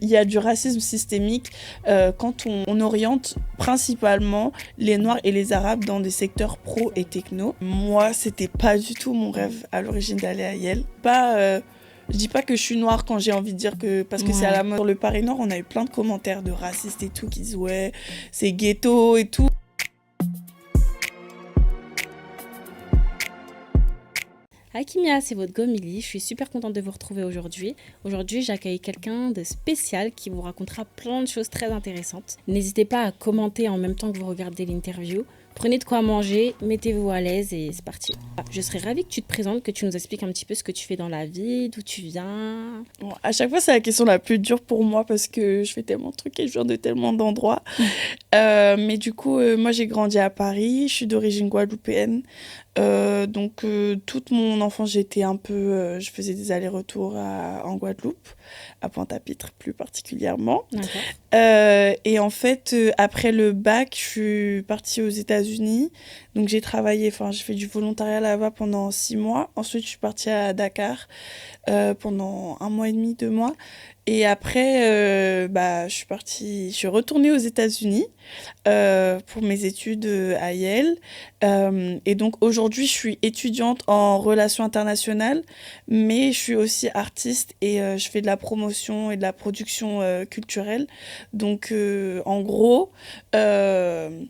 Il y a du racisme systémique quand on oriente principalement les Noirs et les Arabes dans des secteurs pro et techno. Moi, c'était pas du tout mon rêve à l'origine d'aller à Yale. Je dis pas que je suis noire quand j'ai envie de dire que... Parce que c'est à la mode. Sur le Paris Nord, on a eu plein de commentaires de racistes et tout qui disent ouais, c'est ghetto et tout. Hi Kimia, c'est votre Gomili. Je suis super contente de vous retrouver aujourd'hui. Aujourd'hui, j'accueille quelqu'un de spécial qui vous racontera plein de choses très intéressantes. N'hésitez pas à commenter en même temps que vous regardez l'interview. Prenez de quoi manger, mettez-vous à l'aise et c'est parti. Je serais ravie que tu te présentes, que tu nous expliques un petit peu ce que tu fais dans la vie, d'où tu viens. Bon, à chaque fois, c'est la question la plus dure pour moi parce que je fais tellement de trucs et je viens de tellement d'endroits. Mais du coup, moi, j'ai grandi à Paris. Je suis d'origine guadeloupéenne. Donc, toute mon enfance, j'étais un peu... je faisais des allers-retours en Guadeloupe, à Pointe-à-Pitre plus particulièrement. Et en fait, après le bac, je suis partie aux États-Unis. Donc, j'ai fait du volontariat là-bas pendant 6 mois. Ensuite, je suis partie à Dakar pendant 1 mois et demi, 2 mois. Et après, je suis retournée aux États-Unis pour mes études à Yale. Et donc aujourd'hui, je suis étudiante en relations internationales, mais je suis aussi artiste et je fais de la promotion et de la production culturelle. Donc en gros, je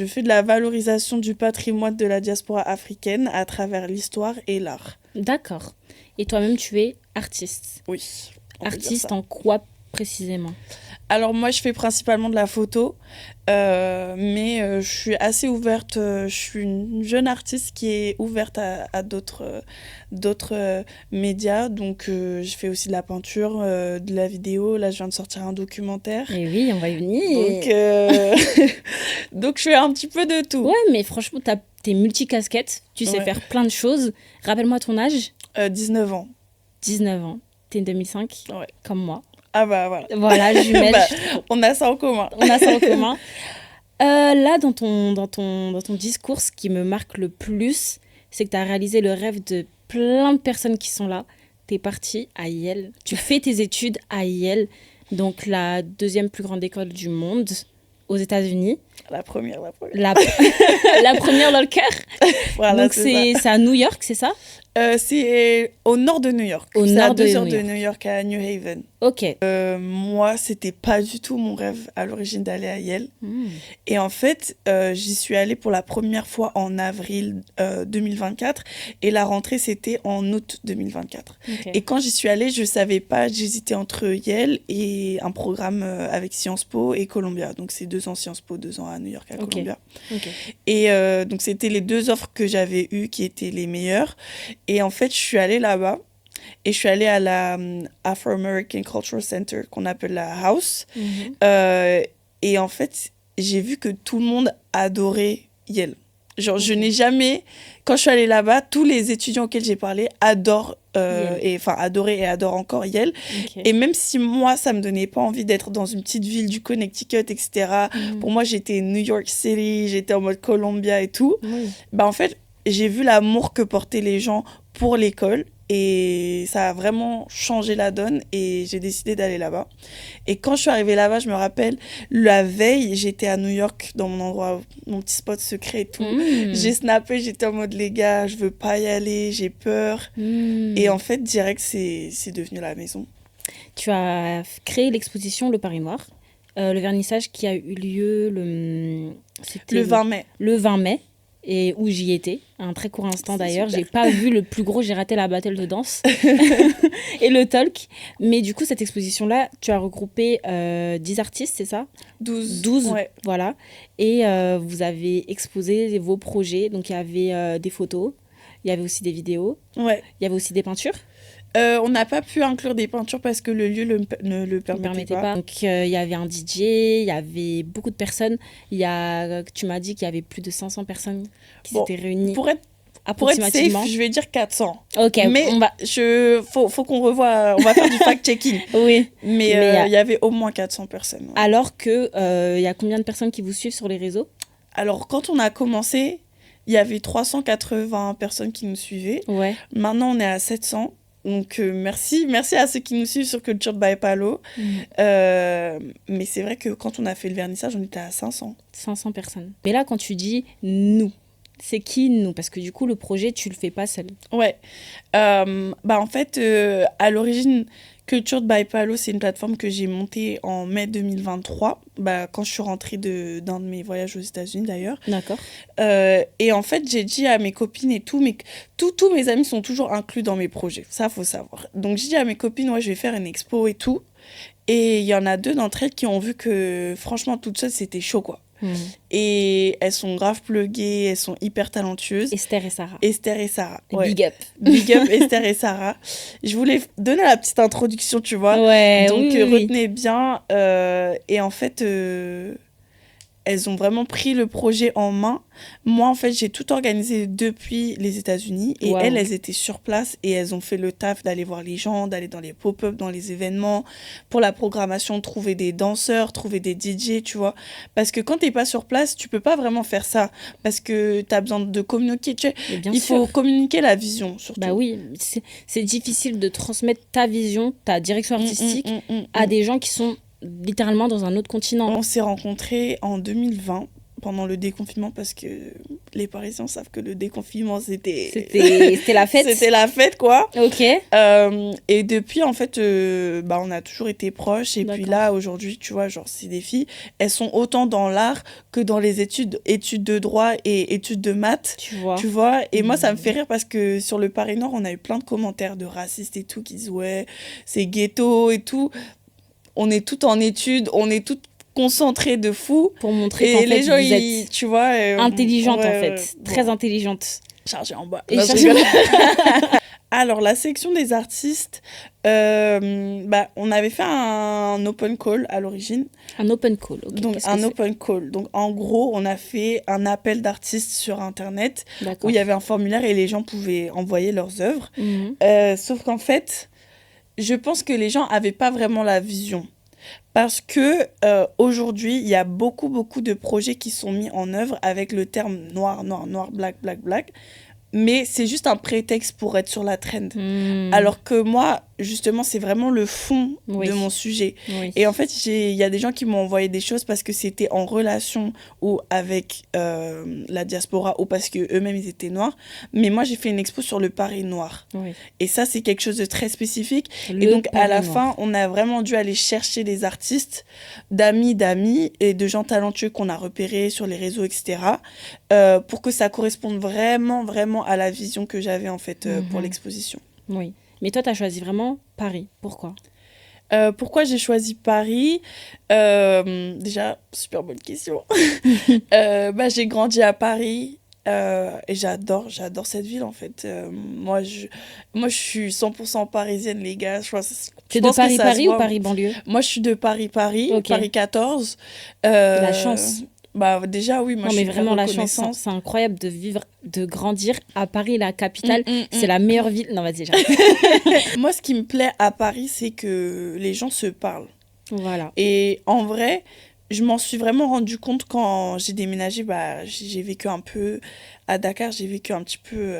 fais de la valorisation du patrimoine de la diaspora africaine à travers l'histoire et l'art. D'accord. Et toi-même, tu es artiste. Oui. Artiste en quoi précisément ? Alors moi, je fais principalement de la photo, mais je suis assez ouverte. Je suis une jeune artiste qui est ouverte à d'autres médias. Donc je fais aussi de la peinture, de la vidéo. Là, je viens de sortir un documentaire. Et oui, on va y venir. Donc je fais un petit peu de tout. Ouais, mais franchement, t'es multicasquette. Tu sais faire plein de choses. Rappelle-moi ton âge. 19 ans. 19 ans. T'es 2005, comme moi. Ah bah voilà. Voilà, jumelle. On a ça en commun. Là, dans ton discours, ce qui me marque le plus, c'est que tu as réalisé le rêve de plein de personnes qui sont là. Tu es partie à Yale. Tu fais tes études à Yale, donc la 2e plus grande école du monde, aux États-Unis. La première. La première dans le cœur. Voilà, donc c'est à New York, c'est ça ? C'est au nord de New York. Au nord de 2 heures de New York à New Haven. Ok. Moi, c'était pas du tout mon rêve à l'origine d'aller à Yale. Et en fait, j'y suis allée pour la première fois en avril 2024 et la rentrée, c'était en août 2024. Okay. Et quand j'y suis allée, je savais pas, j'hésitais entre Yale et un programme avec Sciences Po et Columbia. Donc, c'est 2 ans Sciences Po, 2 ans à New York, à Columbia. Et donc, c'était les 2 offres que j'avais eues qui étaient les meilleures. Et en fait, je suis allée là-bas et je suis allée à la Afro-American Cultural Center qu'on appelle la House. Et en fait, j'ai vu que tout le monde adorait Yale. Genre, je n'ai jamais... Quand je suis allée là-bas, tous les étudiants auxquels j'ai parlé adorent, adoraient et adorent encore Yale. Et même si moi, ça ne me donnait pas envie d'être dans une petite ville du Connecticut, etc. Pour moi, j'étais New York City, j'étais en mode Columbia et tout. Bah, en fait, j'ai vu l'amour que portaient les gens pour l'école et ça a vraiment changé la donne et j'ai décidé d'aller là-bas. Et quand je suis arrivée là-bas, je me rappelle, la veille, j'étais à New York dans mon endroit, mon petit spot secret et tout. J'ai snappé, j'étais en mode les gars, je veux pas y aller, j'ai peur. Et en fait, direct, c'est devenu la maison. Tu as créé l'exposition Le Paris Noir, le vernissage qui a eu lieu le 20 mai. Le 20 mai. Et où j'y étais, un très court instant d'ailleurs. J'ai pas vu le plus gros, j'ai raté la battle de danse et le talk. Mais du coup, cette exposition-là, tu as regroupé 10 artistes, c'est ça ? 12, ouais. Voilà. Et vous avez exposé vos projets. Donc, il y avait des photos, il y avait aussi des vidéos, il y avait aussi des peintures. On n'a pas pu inclure des peintures parce que le lieu ne le permettait pas. Donc, il y avait un DJ, il y avait beaucoup de personnes. Tu m'as dit qu'il y avait plus de 500 personnes qui s'étaient réunies. Pour être safe, je vais dire 400. Ok. Mais faut qu'on revoie, on va faire du fact-checking. Oui. Mais il y avait au moins 400 personnes. Ouais. Alors qu'il y a combien de personnes qui vous suivent sur les réseaux ? Alors, quand on a commencé, il y avait 380 personnes qui nous suivaient. Ouais. Maintenant, on est à 700. Donc, merci à ceux qui nous suivent sur Culture by Palo. Mais c'est vrai que quand on a fait le vernissage, on était à 500. 500 personnes. Mais là, quand tu dis « nous », c'est qui nous? Parce que du coup, le projet, tu le fais pas seul. Ouais. En fait, à l'origine, Culture by Palo, c'est une plateforme que j'ai montée en mai 2023, quand je suis rentrée d'un de mes voyages aux États-Unis d'ailleurs. D'accord. Et en fait, j'ai dit à mes copines et tout, mais tous mes amis sont toujours inclus dans mes projets. Ça, faut savoir. Donc, j'ai dit à mes copines, ouais, je vais faire une expo et tout. Et il y en a 2 d'entre elles qui ont vu que, franchement, toutes seules, c'était chaud, quoi. Et elles sont grave pluguées, elles sont hyper talentueuses. Esther et Sarah. Ouais. Big up. Big up Esther et Sarah. Je voulais donner la petite introduction, tu vois. Ouais, donc, oui. retenez bien. Et en fait, elles ont vraiment pris le projet en main. Moi, en fait, j'ai tout organisé depuis les États-Unis. Et elles étaient sur place et elles ont fait le taf d'aller voir les gens, d'aller dans les pop-up, dans les événements. Pour la programmation, trouver des danseurs, trouver des DJ, tu vois. Parce que quand t'es pas sur place, tu peux pas vraiment faire ça. Parce que t'as besoin de communiquer. Tu sais, il faut communiquer la vision, surtout. Bah oui, c'est difficile de transmettre ta vision, ta direction artistique à des gens qui sont littéralement dans un autre continent. On s'est rencontrés en 2020 pendant le déconfinement parce que les Parisiens savent que le déconfinement c'était la fête. C'était la fête, quoi. Ok. Et depuis, en fait, on a toujours été proches. Et puis là, aujourd'hui, tu vois, genre, ces des filles, elles sont autant dans l'art que dans les études de droit et études de maths. Tu vois. Et moi, ça me fait rire parce que sur le Paris Nord, on a eu plein de commentaires de racistes et tout qui disent, ouais, c'est ghetto et tout. On est toutes en études, on est toutes concentrées de fou. Pour montrer qu'en fait, les gens, vous êtes tu vois, intelligente, en fait. Très intelligente. Chargée en bas. Et Alors, la section des artistes, on avait fait un open call à l'origine. Un open call, ok. Donc, open call. Donc, en gros, on a fait un appel d'artistes sur Internet où il y avait un formulaire et les gens pouvaient envoyer leurs œuvres. Sauf qu'en fait, je pense que les gens n'avaient pas vraiment la vision. Parce que aujourd'hui, il y a beaucoup de projets qui sont mis en œuvre avec le terme noir, black. Mais c'est juste un prétexte pour être sur la trend. Alors que moi, justement, c'est vraiment le fond de mon sujet. Et en fait, il y a des gens qui m'ont envoyé des choses parce que c'était en relation ou avec la diaspora ou parce qu'eux-mêmes, ils étaient noirs. Mais moi, j'ai fait une expo sur le Paris noir. Et ça, c'est quelque chose de très spécifique. Et donc, à la fin, on a vraiment dû aller chercher des artistes, d'amis et de gens talentueux qu'on a repérés sur les réseaux, etc. Pour que ça corresponde vraiment à la vision que j'avais, en fait, pour l'exposition. Oui. Mais toi, tu as choisi vraiment Paris. Pourquoi ? Pourquoi j'ai choisi Paris ? Déjà, super bonne question. J'ai grandi à Paris et j'adore cette ville, en fait. Moi, je suis 100% parisienne, les gars. Tu es de Paris ou Paris-banlieue ? Moi, je suis de Paris, okay. Paris 14. La chance. Déjà, oui, moi, je suis vraiment la chance. C'est incroyable de grandir à Paris, la capitale. C'est la meilleure ville. Non, vas-y, j'arrête. Moi, ce qui me plaît à Paris, c'est que les gens se parlent. Voilà. Et en vrai, je m'en suis vraiment rendu compte quand j'ai déménagé. J'ai vécu un peu à Dakar, j'ai vécu un petit peu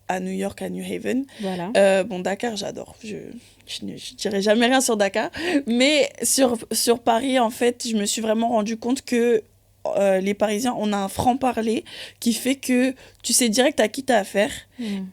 à New York, à New Haven. Voilà. Dakar, j'adore. Je dirais jamais rien sur Dakar. Mais sur Paris, en fait, je me suis vraiment rendu compte que les Parisiens, on a un franc-parler qui fait que tu sais direct à qui t'as affaire.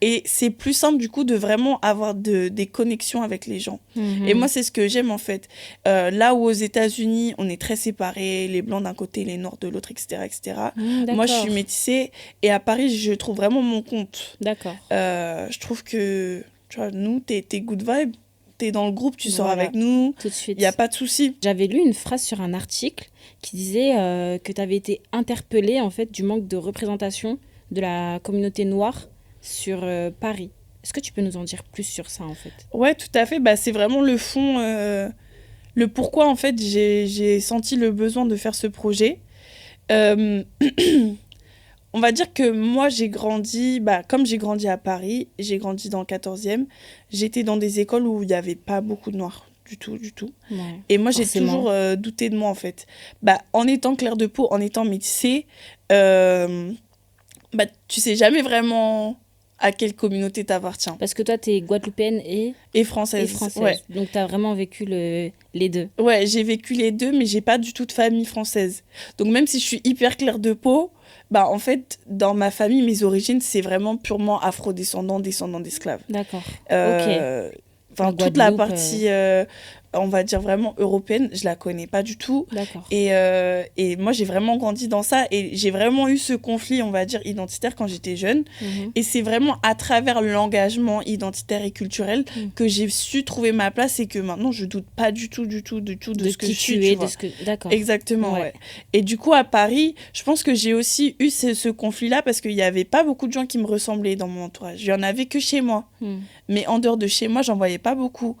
Et c'est plus simple, du coup, de vraiment avoir des connexions avec les gens. Et moi, c'est ce que j'aime, en fait. Là où aux États-Unis, on est très séparés, les Blancs d'un côté, les Noirs de l'autre, etc. Moi, je suis métissée. Et à Paris, je trouve vraiment mon compte. D'accord. Je trouve que, tu vois, nous, t'es good vibe. T'es dans le groupe, tu sors avec nous. Tout de suite. Il n'y a pas de souci. J'avais lu une phrase sur un article qui disait que tu avais été interpellée, en fait, du manque de représentation de la communauté noire sur Paris. Est-ce que tu peux nous en dire plus sur ça, en fait ? Ouais, tout à fait. C'est vraiment le fond, le pourquoi, en fait, j'ai senti le besoin de faire ce projet. On va dire que moi, j'ai grandi, comme j'ai grandi à Paris, j'ai grandi dans le 14e, j'étais dans des écoles où il n'y avait pas beaucoup de noirs, du tout. Ouais, et moi, j'ai toujours douté de moi, en fait. En étant clair de peau, en étant métissée, tu sais jamais vraiment à quelle communauté t'appartiens. Parce que toi, t'es guadeloupéenne Et française. Ouais. Donc, t'as vraiment vécu les deux. Ouais, j'ai vécu les deux, mais j'ai pas du tout de famille française. Donc même si je suis hyper claire de peau, bah en fait, dans ma famille, mes origines, c'est vraiment purement afro-descendant, descendant d'esclaves. D'accord. Euh, Enfin, En toute la Guadeloupe, partie, on va dire vraiment européenne, je la connais pas du tout. D'accord. Et moi, j'ai vraiment grandi dans ça. Et j'ai vraiment eu ce conflit, on va dire, identitaire quand j'étais jeune. Mhm. Et c'est vraiment à travers l'engagement identitaire et culturel que j'ai su trouver ma place et que maintenant, je doute pas du tout de ce que qui je suis. tu Tu es, vois. de ce que... D'accord. Exactement, Ouais. ouais. Et du coup, à Paris, je pense que j'ai aussi eu ce conflit-là parce qu'il n'y avait pas beaucoup de gens qui me ressemblaient dans mon entourage. Il y en avait que chez moi. Mais en dehors de chez moi, j'en voyais pas beaucoup.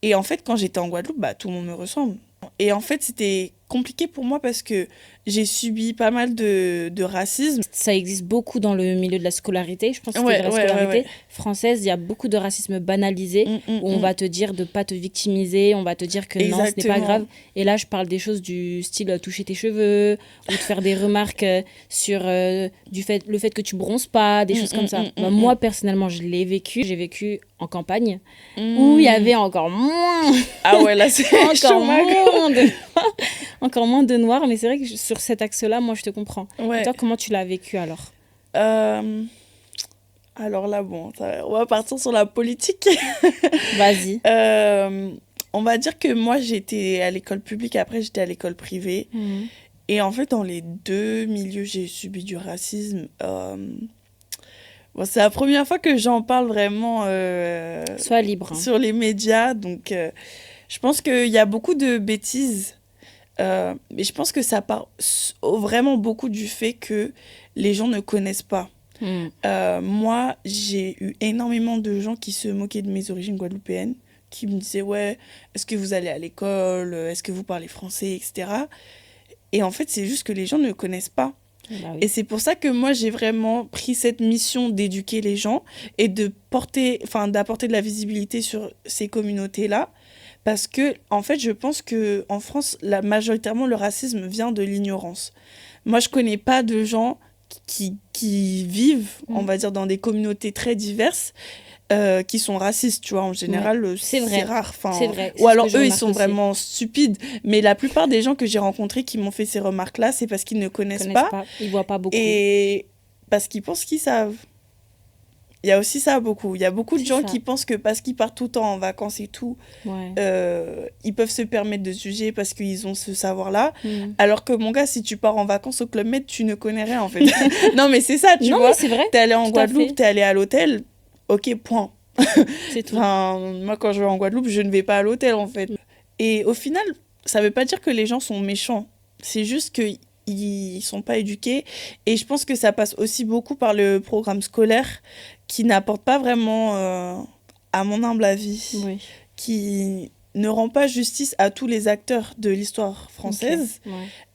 Et en fait, quand j'étais en Guadeloupe, bah, tout le monde me ressemble. Et en fait, c'était compliqué pour moi parce que j'ai subi pas mal de racisme. Ça existe beaucoup dans le milieu de la scolarité. Je pense que Ouais, la ouais, scolarité ouais. française, il y a beaucoup de racisme banalisé où on va te dire de pas te victimiser, on va te dire que non, ce n'est pas Exactement. grave. Et là, je parle des choses du style toucher tes cheveux ou de faire des remarques sur le fait que tu bronzes pas, des choses comme ça. Bah, moi, personnellement, je l'ai vécu. J'ai vécu en campagne où il y avait encore moins. Ah ouais, là, c'est encore moins de noirs, mais c'est vrai que sur cet axe-là, moi, je te comprends. Ouais. Et toi, comment tu l'as vécu alors? Alors là, bon, on va partir sur la politique. Vas-y. On va dire que moi, j'étais à l'école publique, après j'étais à l'école privée. Et en fait, dans les deux milieux, j'ai subi du racisme. Bon, c'est la première fois que j'en parle vraiment Sois libre. sur les médias. Donc, je pense qu'il y a beaucoup de bêtises. Mais je pense que ça part vraiment beaucoup du fait que les gens ne connaissent pas. Moi, j'ai eu énormément de gens qui se moquaient de mes origines guadeloupéennes, qui me disaient « Ouais, est-ce que vous allez à l'école? Est-ce que vous parlez français? » etc. Et en fait, c'est juste que les gens ne connaissent pas. Bah oui. Et c'est pour ça que moi, j'ai vraiment pris cette mission d'éduquer les gens et d'apporter de la visibilité sur ces communautés-là. Parce que, en fait, je pense qu'en France, majoritairement, le racisme vient de l'ignorance. Moi, je connais pas de gens qui vivent, on va dire, dans des communautés très diverses, qui sont racistes, tu vois. En général, c'est rare. C'est vrai. Ou alors, eux, ils remarque sont aussi. Vraiment stupides. Mais la plupart des gens que j'ai rencontrés qui m'ont fait ces remarques-là, c'est parce qu'ils ne connaissent pas. Ils voient pas beaucoup. Et parce qu'ils pensent qu'ils savent. Il y a aussi ça beaucoup. Il y a beaucoup de gens qui pensent que parce qu'ils partent tout le temps en vacances et tout, ils peuvent se permettre de juger parce qu'ils ont ce savoir-là. Alors que mon gars, si tu pars en vacances au Club Med, tu ne connais rien en fait. Non mais c'est ça, tu vois. Non mais c'est vrai. T'es allé en Guadeloupe, t'es allé à l'hôtel, ok, point. C'est tout. Moi quand je vais en Guadeloupe, je ne vais pas à l'hôtel en fait. Et au final, ça veut pas dire que les gens sont méchants. C'est juste que ils sont pas éduqués. Et je pense que ça passe aussi beaucoup par le programme scolaire qui n'apporte pas vraiment, à mon humble avis, qui ne rend pas justice à tous les acteurs de l'histoire française.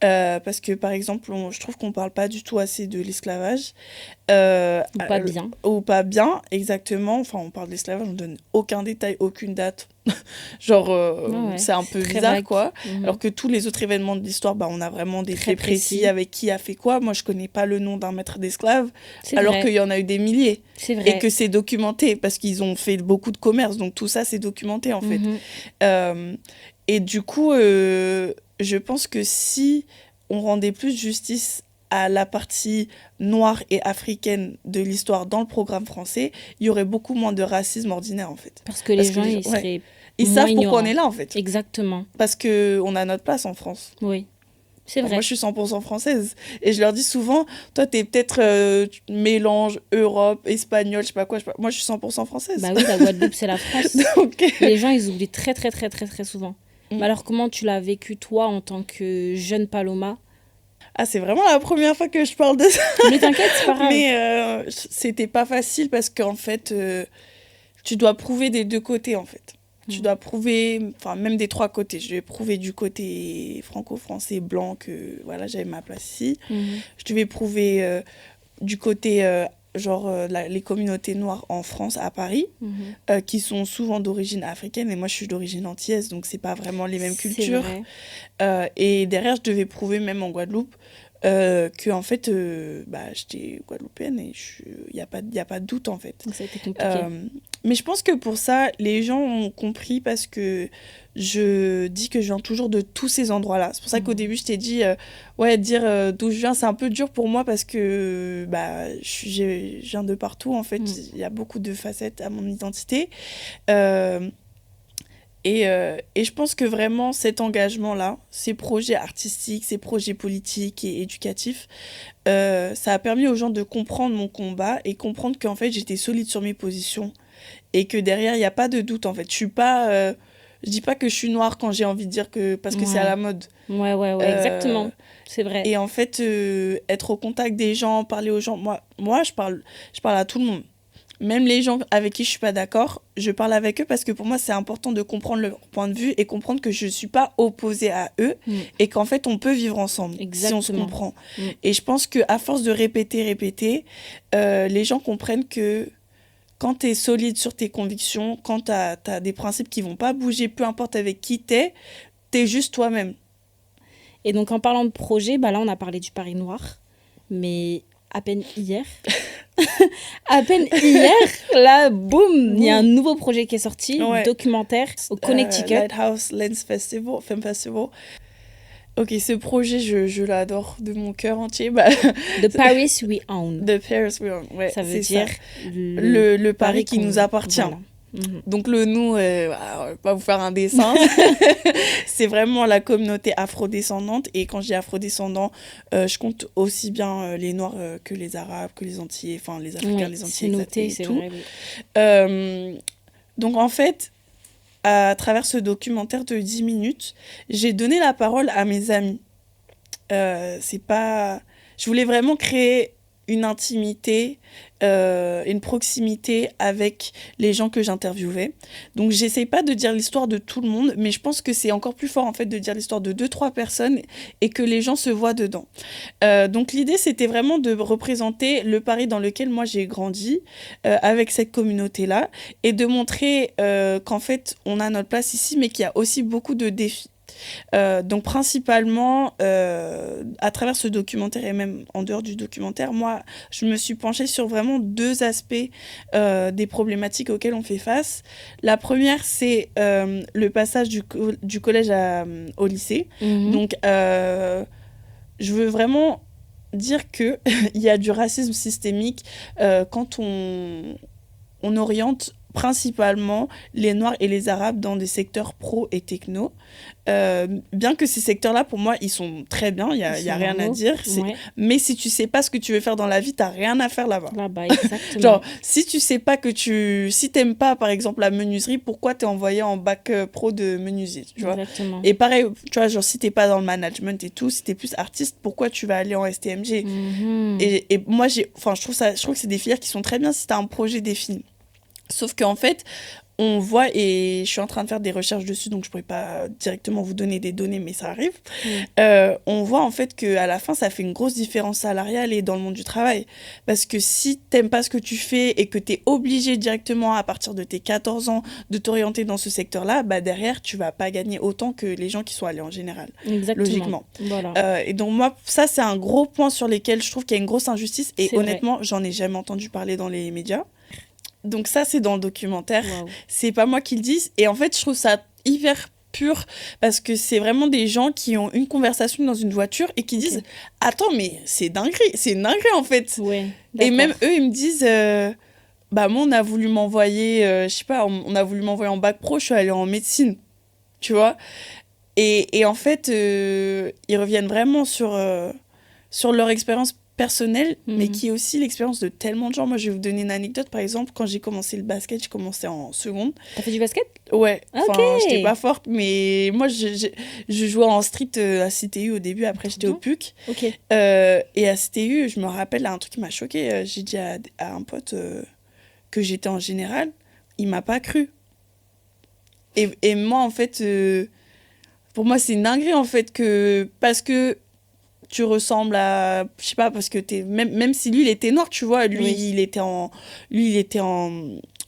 Parce que, par exemple, je trouve qu'on parle pas du tout assez de l'esclavage. Ou pas bien. Ou pas bien, exactement. Enfin, on parle de l'esclavage, on donne aucun détail, aucune date. Genre, c'est un peu bizarre, vague. Quoi. Alors que tous les autres événements de l'histoire, bah, on a vraiment des faits précis avec qui a fait quoi. Moi, je connais pas le nom d'un maître d'esclaves, alors qu'il y en a eu des milliers. C'est vrai. Et que c'est documenté, parce qu'ils ont fait beaucoup de commerce. Donc, tout ça, c'est documenté, en fait. Et du coup, je pense que si on rendait plus justice à la partie noire et africaine de l'histoire dans le programme français, il y aurait beaucoup moins de racisme ordinaire, en fait. Parce que les gens, ils seraient ils savent pourquoi on est là, en fait. Exactement. Parce qu'on a notre place en France. Oui, c'est vrai. Moi, je suis 100% française. Et je leur dis souvent, toi, t'es peut-être mélange Europe, espagnol, je sais pas quoi. Moi, je suis 100% française. Bah oui, la Guadeloupe, c'est la France. Donc... Les gens, ils oublient très, très, très, très, très souvent. Mais alors, comment tu l'as vécu, toi, en tant que jeune Paloma ? Ah, c'est vraiment la première fois que je parle de ça. Mais t'inquiète, c'est pas grave. Mais c'était pas facile parce qu'en fait, tu dois prouver des deux côtés, en fait. Tu dois prouver, enfin, même des trois côtés. Je devais prouver du côté franco-français blanc que, voilà, j'avais ma place ici. Je devais prouver du côté, les communautés noires en France, à Paris, qui sont souvent d'origine africaine. Et moi, je suis d'origine antillaise, donc c'est pas vraiment les mêmes cultures. Et derrière, je devais prouver, même en Guadeloupe, que en fait, j'étais guadeloupéenne et il y a pas de doute en fait. Donc ça a été compliqué. Mais je pense que pour ça, les gens ont compris parce que je dis que je viens toujours de tous ces endroits-là. C'est pour ça qu'au début, je t'ai dit, dire d'où je viens, c'est un peu dur pour moi parce que je viens de partout en fait. Il y a beaucoup de facettes à mon identité. Et je pense que vraiment cet engagement-là, ces projets artistiques, ces projets politiques et éducatifs, ça a permis aux gens de comprendre mon combat et comprendre qu'en fait j'étais solide sur mes positions et que derrière il n'y a pas de doute en fait. Je dis pas que je suis noire quand j'ai envie de dire que parce que c'est à la mode. Ouais, exactement. C'est vrai. Et en fait, être au contact des gens, parler aux gens, moi je parle à tout le monde. Même les gens avec qui je suis pas d'accord, je parle avec eux parce que pour moi, c'est important de comprendre leur point de vue et comprendre que je suis pas opposée à eux et qu'en fait, on peut vivre ensemble si on se comprend. Et je pense qu'à force de répéter, les gens comprennent que quand tu es solide sur tes convictions, quand tu as des principes qui vont pas bouger, peu importe avec qui tu es juste toi-même. Et donc, en parlant de projet, là, on a parlé du Paris Noir, mais à peine hier... là, boum, il y a un nouveau projet qui est sorti, documentaire au Connecticut. Lighthouse Lens Festival, Film Festival. Ok, ce projet, je l'adore de mon cœur entier. The Paris We Own. The Paris We Own, ouais. Ça veut dire le Paris qui nous appartient. Voilà. Donc le nous, on va pas vous faire un dessin. C'est vraiment la communauté afrodescendante. Et quand je dis afrodescendant, je compte aussi bien les Noirs que les Arabes, que les Antillais, enfin les Africains, les Antillais, c'est noté, c'est tout. Vrai, oui. Donc en fait, à travers ce documentaire de 10 minutes, j'ai donné la parole à mes amis. Je voulais vraiment créer une intimité, une proximité avec les gens que j'interviewais. Donc j'essaye pas de dire l'histoire de tout le monde, mais je pense que c'est encore plus fort en fait de dire l'histoire de 2-3 personnes et que les gens se voient dedans. Donc l'idée c'était vraiment de représenter le Paris dans lequel moi j'ai grandi avec cette communauté-là et de montrer qu'en fait on a notre place ici mais qu'il y a aussi beaucoup de défis. Donc principalement à travers ce documentaire et même en dehors du documentaire, moi je me suis penchée sur vraiment 2 aspects des problématiques auxquelles on fait face. La première c'est le passage du collège au lycée. Donc je veux vraiment dire qu'il y a du racisme systémique quand on oriente principalement les Noirs et les Arabes dans des secteurs pro et techno. Bien que ces secteurs-là, pour moi, ils sont très bien, il y a rien à dire. Mais si tu sais pas ce que tu veux faire dans la vie, t'as rien à faire là-bas. Là-bas, exactement. Genre, si tu sais pas si t'aimes pas, par exemple, la menuiserie, pourquoi t'es envoyé en bac pro de menuisier, tu vois? Exactement. Et pareil, tu vois, genre, si t'es pas dans le management et tout, si t'es plus artiste, pourquoi tu vas aller en STMG? Et moi, je trouve que c'est des filières qui sont très bien si t'as un projet défini. Sauf qu'en fait, on voit, et je suis en train de faire des recherches dessus, donc je pourrais pas directement vous donner des données, mais ça arrive. On voit en fait qu'à la fin, ça fait une grosse différence salariale et dans le monde du travail. Parce que si t'aimes pas ce que tu fais et que t'es obligé directement, à partir de tes 14 ans, de t'orienter dans ce secteur-là, derrière, tu vas pas gagner autant que les gens qui sont allés en général. Exactement. Logiquement. Voilà. Et donc moi, ça, c'est un gros point sur lequel je trouve qu'il y a une grosse injustice. Et honnêtement, j'en ai jamais entendu parler dans les médias. Donc ça, c'est dans le documentaire. Wow. C'est pas moi qui le dis. Et en fait, je trouve ça hyper pur parce que c'est vraiment des gens qui ont une conversation dans une voiture et qui disent « Attends, mais c'est une dinguerie en fait. Ouais, » Et même eux, ils me disent moi, on a voulu m'envoyer, je sais pas, on a voulu m'envoyer en bac pro, je suis allée en médecine. Tu vois ? Et en fait, ils reviennent vraiment sur leur expérience personnelle, mais qui est aussi l'expérience de tellement de gens. Moi, je vais vous donner une anecdote. Par exemple, quand j'ai commencé le basket, j'ai commencé en seconde. T'as fait du basket ? Ouais. Enfin, j'étais pas forte, mais moi, je jouais en street à CTU au début. Après, j'étais au PUC. Okay. Et à CTU, je me rappelle un truc qui m'a choquée. J'ai dit à un pote que j'étais en générale. Il m'a pas cru. Et moi, en fait, pour moi, c'est une dinguerie, en fait, parce que tu ressembles à, je sais pas, parce que même si lui il était noir, tu vois, lui il était en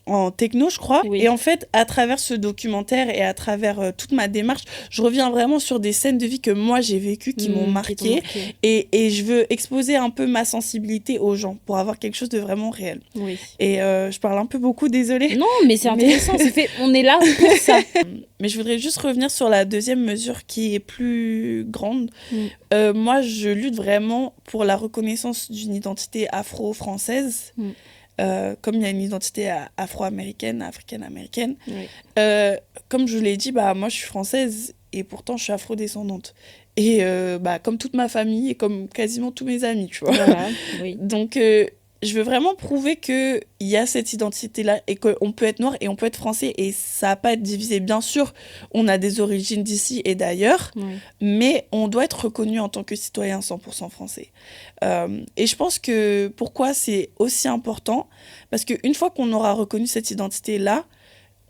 en techno, je crois. Oui. Et en fait, à travers ce documentaire et à travers toute ma démarche, je reviens vraiment sur des scènes de vie que moi j'ai vécues, qui m'ont Qui t'ont marqué. marqué. Et je veux exposer un peu ma sensibilité aux gens pour avoir quelque chose de vraiment réel. Oui. Et je parle un peu beaucoup, désolée. Non, mais c'est intéressant. On est là pour ça. Mais je voudrais juste revenir sur la deuxième mesure qui est plus grande. Moi, je lutte vraiment pour la reconnaissance d'une identité afro-française. Comme il y a une identité afro-américaine, africaine-américaine. Oui. Comme je l'ai dit, moi je suis française et pourtant je suis afro-descendante. Et comme toute ma famille et comme quasiment tous mes amis, tu vois. Voilà, oui. Donc je veux vraiment prouver qu'il y a cette identité-là et qu'on peut être noir et on peut être français et ça va pas être divisé. Bien sûr, on a des origines d'ici et d'ailleurs, mais on doit être reconnu en tant que citoyen 100% français. Et je pense que pourquoi c'est aussi important, parce qu'une fois qu'on aura reconnu cette identité-là,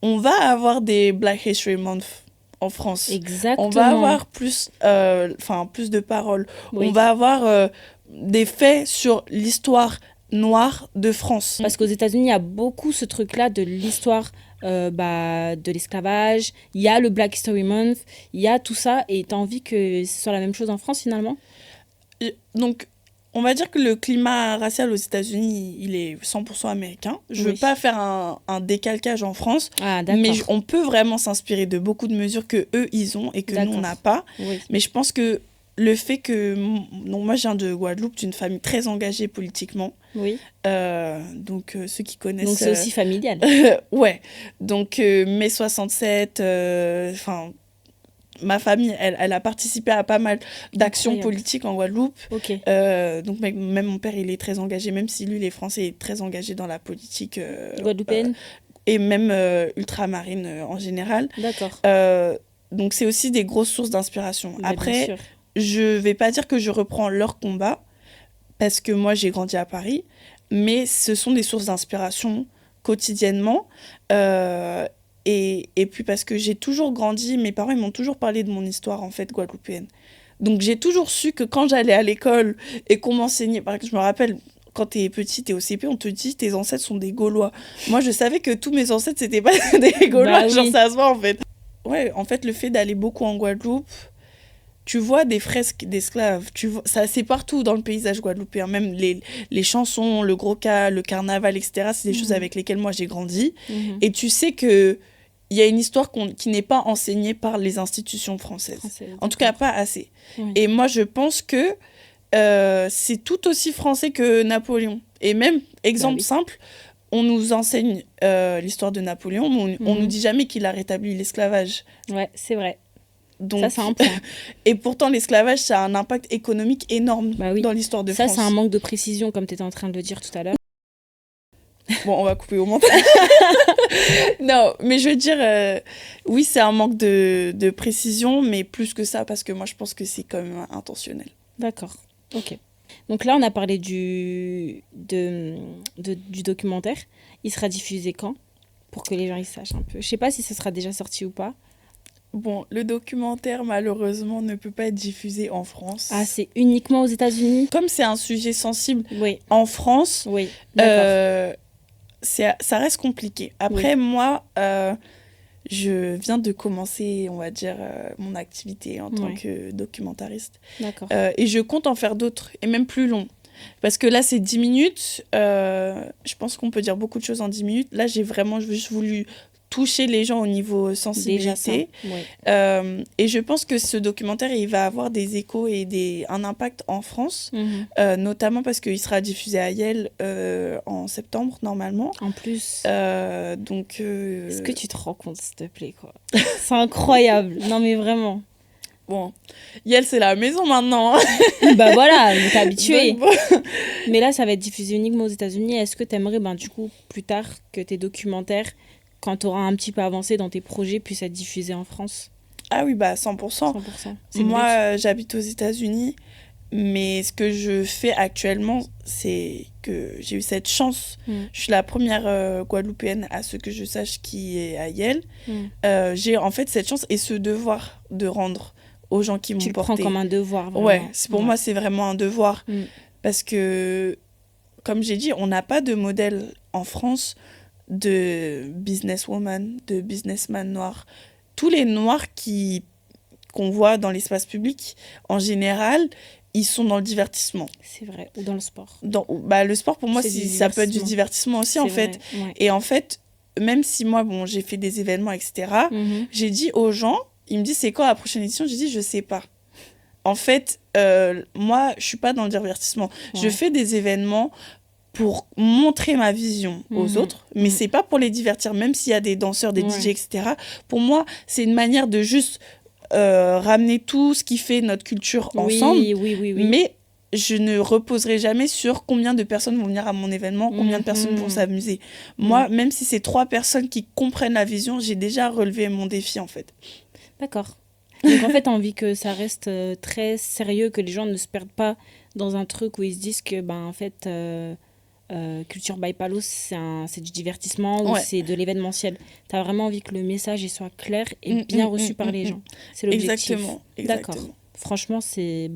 on va avoir des Black History Month en France. Exactement. On va avoir plus de paroles. Oui. On va avoir des faits sur l'histoire noire de France. Parce qu'aux États-Unis, il y a beaucoup ce truc-là de l'histoire de l'esclavage. Il y a le Black History Month, il y a tout ça. Et tu as envie que ce soit la même chose en France, finalement? Donc, on va dire que le climat racial aux États-Unis, il est 100% américain. Je ne veux pas faire un décalcage en France, mais on peut vraiment s'inspirer de beaucoup de mesures que eux ils ont et que nous, on n'a pas. Oui. Mais je pense que le fait que... moi, je viens de Guadeloupe, d'une famille très engagée politiquement. Oui. Donc, ceux qui connaissent... Donc, c'est aussi familial. Ouais. Donc, mai 67, ma famille, elle a participé à pas mal d'actions politiques en Guadeloupe. Okay. Donc, même mon père, il est très engagé, même si lui, il est français, il est très engagé dans la politique guadeloupéenne. Et même ultramarine en général. D'accord. Donc, c'est aussi des grosses sources d'inspiration. Mais après, je vais pas dire que je reprends leur combat, parce que moi, j'ai grandi à Paris, mais ce sont des sources d'inspiration quotidiennement. Et puis parce que j'ai toujours grandi, mes parents ils m'ont toujours parlé de mon histoire en fait guadeloupéenne. Donc j'ai toujours su que quand j'allais à l'école et qu'on m'enseignait, par exemple je me rappelle quand t'es petit, t'es au CP, on te dit tes ancêtres sont des Gaulois. Moi je savais que tous mes ancêtres c'était pas des Gaulois, genre ça se voit en fait. Ouais, en fait le fait d'aller beaucoup en Guadeloupe, tu vois des fresques d'esclaves, ça c'est partout dans le paysage guadeloupéen, même les chansons, le gros cas, le carnaval, etc. C'est des choses avec lesquelles moi j'ai grandi. Et tu sais que il y a une histoire qui n'est pas enseignée par les institutions françaises. En tout cas, pas assez. Oui. Et moi, je pense que c'est tout aussi français que Napoléon. Et même, exemple simple, on nous enseigne l'histoire de Napoléon, mais on nous dit jamais qu'il a rétabli l'esclavage. Ouais, c'est vrai. Donc, ça, c'est un point. Et pourtant, l'esclavage, ça a un impact économique énorme dans l'histoire de France. Ça, c'est un manque de précision, comme tu étais en train de le dire tout à l'heure. Bon, on va couper au montage. Non, mais je veux dire, oui, c'est un manque de précision, mais plus que ça, parce que moi, je pense que c'est quand même intentionnel. D'accord, ok. Donc là, on a parlé du documentaire. Il sera diffusé quand? Pour que les gens y sachent un peu. Je sais pas si ça sera déjà sorti ou pas. Bon, le documentaire, malheureusement, ne peut pas être diffusé en France. Ah, c'est uniquement aux États-Unis? Comme c'est un sujet sensible en France, ça reste compliqué. Après, moi, je viens de commencer, on va dire, mon activité en tant que documentariste. D'accord. Et je compte en faire d'autres, et même plus longs. Parce que là, c'est 10 minutes. Je pense qu'on peut dire beaucoup de choses en 10 minutes. Là, j'ai juste voulu toucher les gens au niveau sensibilité. Et je pense que ce documentaire, il va avoir des échos et un impact en France, notamment parce qu'il sera diffusé à Yale en septembre, normalement. En plus. Donc, Est-ce que tu te rends compte, s'il te plaît, quoi? C'est incroyable. Non, mais vraiment. Bon, Yale, c'est la maison maintenant. Bah voilà, t'es habitué. Mais là, ça va être diffusé uniquement aux États-Unis. Est-ce que t'aimerais, du coup, plus tard, que tes documentaires, quand tu auras un petit peu avancé dans tes projets, puissent être diffusés en France? Ah oui, 100%. 100%. Moi, j'habite aux États-Unis, mais ce que je fais actuellement, c'est que j'ai eu cette chance. Je suis la première Guadeloupéenne, à ce que je sache, qui est à Yale. J'ai en fait cette chance et ce devoir de rendre aux gens qui m'ont porté. Tu le prends comme un devoir, vraiment. Ouais, pour moi, c'est vraiment un devoir. Parce que, comme j'ai dit, on n'a pas de modèle en France de businesswoman, de businessman noir. Tous les noirs qu'on voit dans l'espace public, en général, ils sont dans le divertissement. C'est vrai, ou dans le sport. Le sport, pour moi, ça peut être du divertissement aussi, en fait. Ouais. Et en fait, même si moi, j'ai fait des événements, etc., j'ai dit aux gens, ils me disent, c'est quand la prochaine édition? J'ai dit, je sais pas. En fait, moi, je suis pas dans le divertissement. Ouais. Je fais des événements pour montrer ma vision aux autres, mais c'est pas pour les divertir, même s'il y a des danseurs, des DJ, etc. Pour moi, c'est une manière de juste ramener tout ce qui fait notre culture ensemble. Oui. Mais je ne reposerai jamais sur combien de personnes vont venir à mon événement, combien de personnes vont s'amuser. Moi, même si c'est 3 personnes qui comprennent la vision, j'ai déjà relevé mon défi, en fait. D'accord. Donc, en fait, tu as envie que ça reste très sérieux, que les gens ne se perdent pas dans un truc où ils se disent que, en fait... Culture by Palo, c'est du divertissement ou c'est de l'événementiel. Tu as vraiment envie que le message il soit clair et bien reçu par les gens. C'est l'objectif. Exactement. D'accord. Franchement, c'est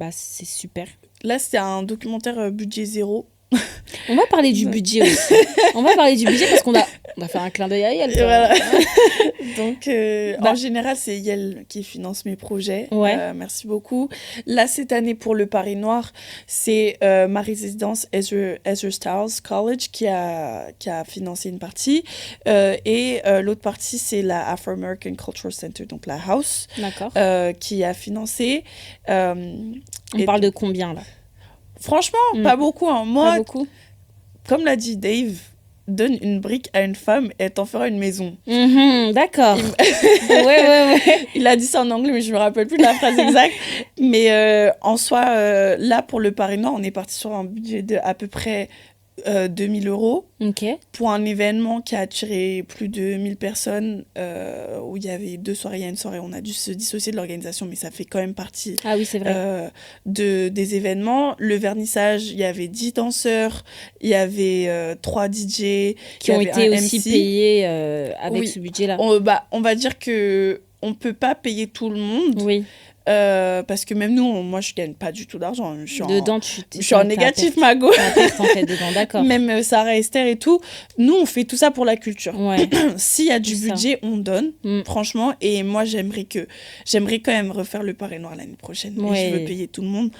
super. Là, c'est un documentaire budget zéro. On va parler du budget aussi. On va parler du budget parce qu'on va faire un clin d'œil à Yael. Voilà. Donc, en général, c'est Yael qui finance mes projets. Ouais. Merci beaucoup. Là, cette année, pour le Paris Noir, c'est ma résidence Ezra Stiles College qui a financé une partie. Et l'autre partie, c'est la Afro-American Cultural Center, donc la House, qui a financé. On parle de combien, là? Franchement, pas beaucoup. Hein. Moi, pas beaucoup. Comme l'a dit Dave, donne une brique à une femme et elle t'en fera une maison. D'accord. Ouais. Il a dit ça en anglais, mais je me rappelle plus de la phrase exacte. Mais en soi, là, pour le Paris Noir, on est parti sur un budget de à peu près 2 000 € pour un événement qui a attiré plus de 1000 personnes, où il y avait 2 soirées. Il y a une soirée, on a dû se dissocier de l'organisation, mais ça fait quand même partie c'est vrai. des événements. Le vernissage, il y avait 10 danseurs, il y avait 3 DJ qui ont été aussi payés avec ce budget-là. On va dire que on peut pas payer tout le monde. Oui. Parce que même nous, moi, je gagne pas du tout d'argent. Je suis en négatif, Mago. En fait, dedans, d'accord. Même Sarah Esther et tout. Nous, on fait tout ça pour la culture. Ouais. S'il y a du budget, on donne, franchement. Et moi, j'aimerais quand même refaire le Paris Noir l'année prochaine. Ouais. Et je veux payer tout le monde,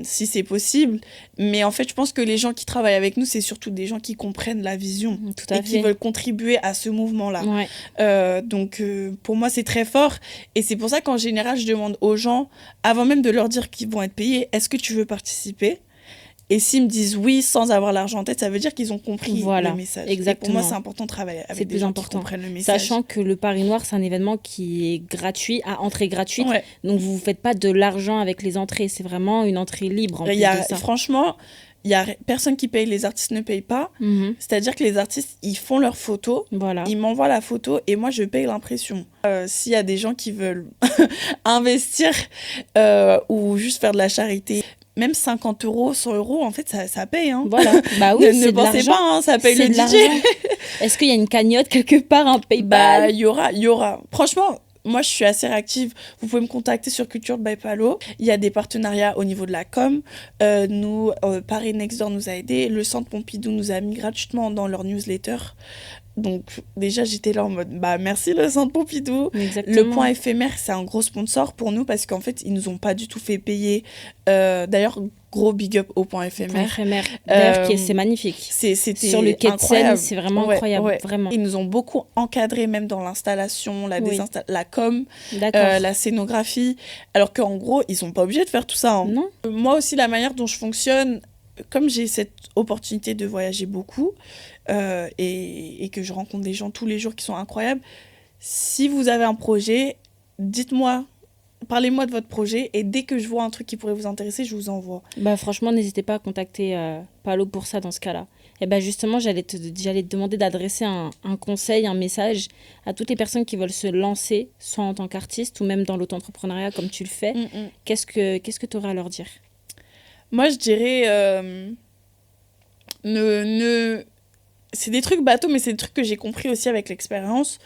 si c'est possible. Mais en fait, je pense que les gens qui travaillent avec nous, c'est surtout des gens qui comprennent la vision et qui veulent contribuer à ce mouvement-là. Ouais. Donc, pour moi, c'est très fort. Et c'est pour ça qu'en général, je demande aux gens, avant même de leur dire qu'ils vont être payés, est-ce que tu veux participer? Et s'ils me disent oui sans avoir l'argent en tête, ça veut dire qu'ils ont compris le message. Exactement. Et pour moi, c'est important de travailler avec des gens qui comprennent le message. Sachant que le Paris Noir, c'est un événement qui est gratuit, à entrée gratuite. Ouais. Donc, vous ne faites pas de l'argent avec les entrées. C'est vraiment une entrée libre en plus de ça. Franchement, il n'y a personne qui paye, les artistes ne payent pas. C'est-à-dire que les artistes, ils font leurs photos, ils m'envoient la photo et moi, je paye l'impression. S'il y a des gens qui veulent investir ou juste faire de la charité, même 50 €, 100 €, en fait, ça paye. Hein. Voilà. Bah oui, ne pensez pas, hein, ça paye le DJ. Est-ce qu'il y a une cagnotte quelque part, un PayPal? Il y aura. Franchement, moi, je suis assez réactive. Vous pouvez me contacter sur Culture by Palo. Il y a des partenariats au niveau de la com. Nous, Paris Next Door nous a aidés. Le Centre Pompidou nous a mis gratuitement dans leur newsletter. Donc, déjà, j'étais là en mode, merci le Centre Pompidou. Exactement. Le Point Éphémère, c'est un gros sponsor pour nous parce qu'en fait, ils nous ont pas du tout fait payer. D'ailleurs, gros big up au Point Éphémère. D'ailleurs, c'est magnifique. C'était sur le quai de Seine, c'est vraiment incroyable. Vraiment. Ils nous ont beaucoup encadré, même dans l'installation, la com, la scénographie. Alors qu'en gros, ils sont pas obligés de faire tout ça. Hein. Non. Moi aussi, la manière dont je fonctionne, comme j'ai cette opportunité de voyager beaucoup et que je rencontre des gens tous les jours qui sont incroyables, si vous avez un projet, dites-moi, parlez-moi de votre projet et dès que je vois un truc qui pourrait vous intéresser, je vous envoie. Franchement, n'hésitez pas à contacter Palo pour ça dans ce cas-là. Et justement, j'allais te demander d'adresser un conseil, un message à toutes les personnes qui veulent se lancer, soit en tant qu'artiste ou même dans l'auto-entrepreneuriat comme tu le fais. Qu'est-ce que tu aurais à leur dire? Moi, je dirais, c'est des trucs bateaux, mais c'est des trucs que j'ai compris aussi avec l'expérience.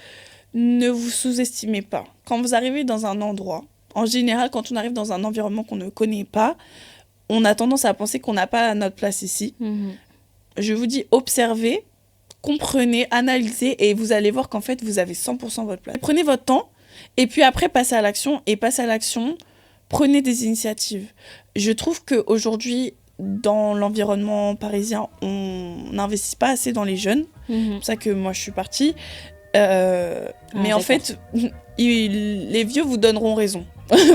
Ne vous sous-estimez pas. Quand vous arrivez dans un endroit, en général, quand on arrive dans un environnement qu'on ne connaît pas, on a tendance à penser qu'on n'a pas notre place ici. Je vous dis, observez, comprenez, analysez et vous allez voir qu'en fait, vous avez 100% votre place. Prenez votre temps et puis après, passez à l'action. Et passez à l'action, prenez des initiatives. Je trouve qu'aujourd'hui, dans l'environnement parisien, on n'investit pas assez dans les jeunes. C'est pour ça que moi, je suis partie. Mais en fait, les vieux vous donneront raison.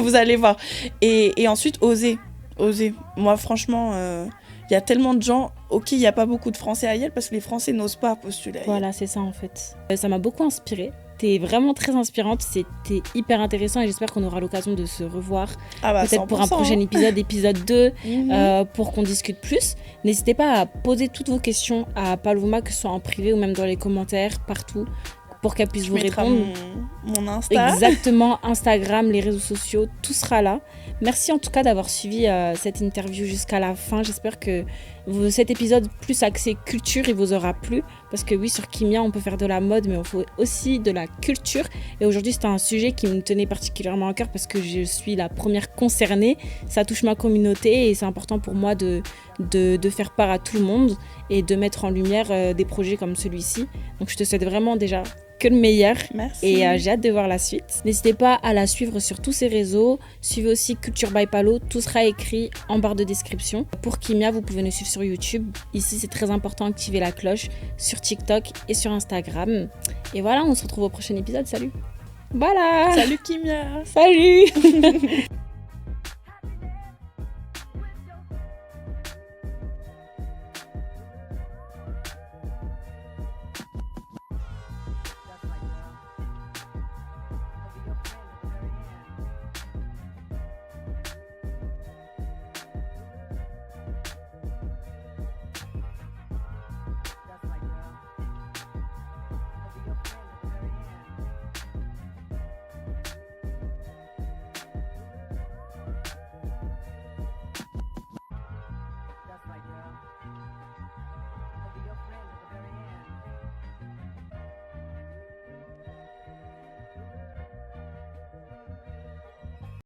Vous allez voir. Et ensuite, osez. Moi, franchement, il y a tellement de gens... Ok, il n'y a pas beaucoup de Français à Yale parce que les Français n'osent pas postuler à Yale. Voilà, c'est ça en fait. Ça m'a beaucoup inspirée. T'es vraiment très inspirante, c'était hyper intéressant et j'espère qu'on aura l'occasion de se revoir peut-être pour un prochain épisode 2, pour qu'on discute plus. N'hésitez pas à poser toutes vos questions à Paloma, que ce soit en privé ou même dans les commentaires, partout, pour qu'elle puisse vous répondre. Mon Insta. Exactement, Instagram, les réseaux sociaux, tout sera là. Merci en tout cas d'avoir suivi cette interview jusqu'à la fin. J'espère que cet épisode plus axé culture, il vous aura plu. Parce que oui, sur Kimia, on peut faire de la mode, mais il faut aussi de la culture. Et aujourd'hui, c'était un sujet qui me tenait particulièrement à cœur parce que je suis la première concernée. Ça touche ma communauté et c'est important pour moi de faire part à tout le monde et de mettre en lumière des projets comme celui-ci. Donc je te souhaite vraiment déjà que le meilleur. Merci. Et j'ai hâte de voir la suite. N'hésitez pas à la suivre sur tous ses réseaux. Suivez aussi Culture by Palo. Tout sera écrit en barre de description. Pour Kimia, vous pouvez nous suivre sur YouTube. Ici, c'est très important, activez la cloche sur TikTok et sur Instagram. Et voilà, on se retrouve au prochain épisode. Salut. Voilà. Salut Kimia. Salut.